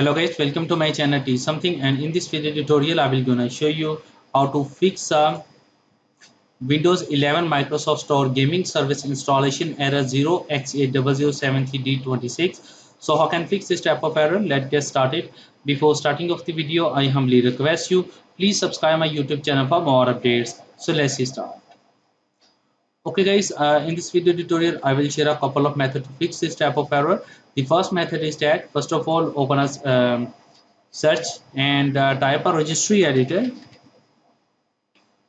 Hello guys, welcome to my channel Teach Something, and in this video tutorial I will gonna show you how to fix Windows 11 Microsoft Store gaming service installation error 0x80073D26. So how can fix this type of error? Let's get started. Before starting off the video, I humbly request you please subscribe my YouTube channel for more updates. So let's start. Okay guys, in this video tutorial I will share a couple of methods to fix this type of error. The first method is that first of all open a search and type a registry editor.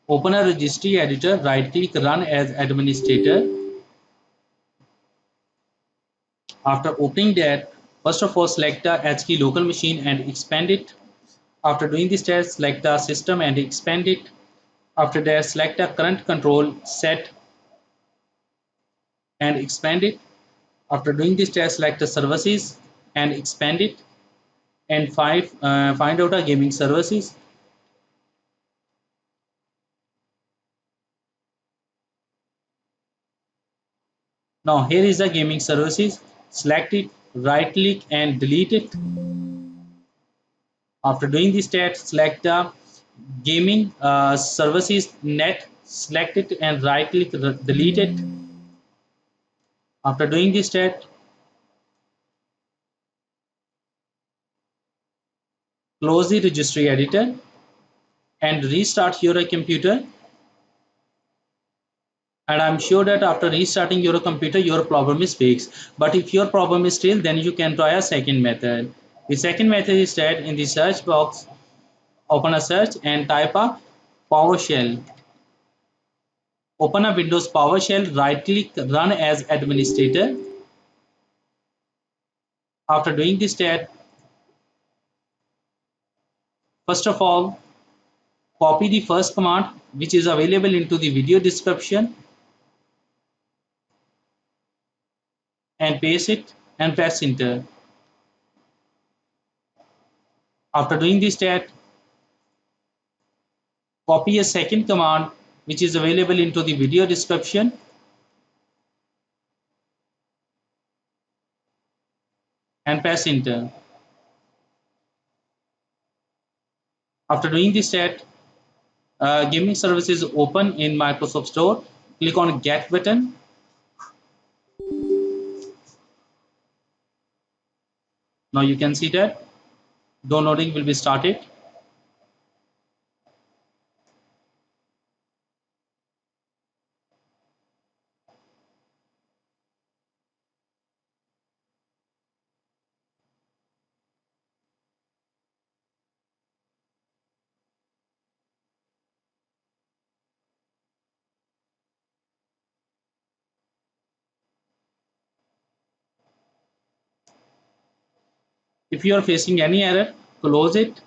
Open a registry editor, right click, run as administrator. After opening that, first of all select the H key local machine and expand it. After doing this test, select the system and expand it. After that, select the current control set and expand it. After doing this test, select the services and expand it. And find out a gaming services. Now here is the gaming services. Select it, right click and delete it. After doing this test, select the gaming services net, select it and right click, delete it. After doing this test, close the registry editor and restart your computer. And I'm sure that after restarting your computer, your problem is fixed. But if your problem is still, then you can try a second method. The second method is that in the search box, open a search and type a PowerShell. Open a Windows PowerShell, right click, run as administrator. After doing this step, first of all, copy the first command which is available into the video description and paste it and press enter. After doing this step, copy a second command which is available into the video description and press enter. After doing this step, gaming services open in Microsoft Store. Click on Get button. Now you can see that downloading will be started. If you are facing any error, close it,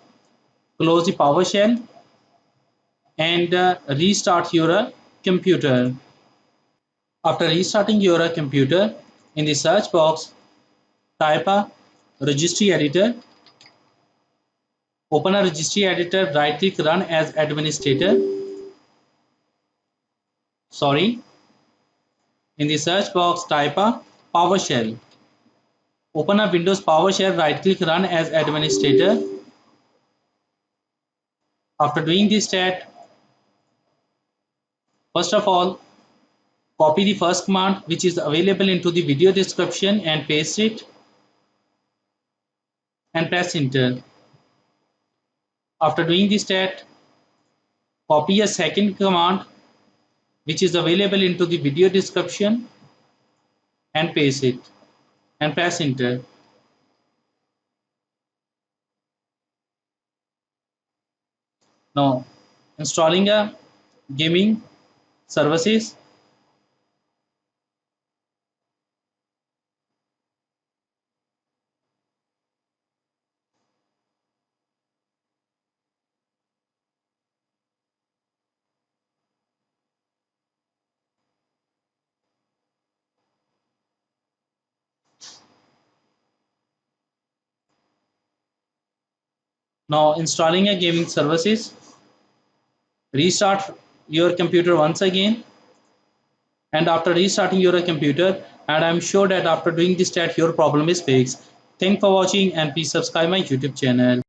close the PowerShell and restart your computer. After restarting your computer, in the search box, type a registry editor. Open a registry editor, right click, run as administrator. In the search box, type a PowerShell. Open a Windows PowerShell, right click, run as administrator. After doing this step, first of all, copy the first command which is available into the video description and paste it and press enter. After doing this step, copy a second command which is available into the video description and paste it and press enter. Now installing a gaming services. Now installing a gaming services, restart your computer once again, and after restarting your computer, and I'm sure that after doing this step your problem is fixed. Thanks for watching and please subscribe my YouTube channel.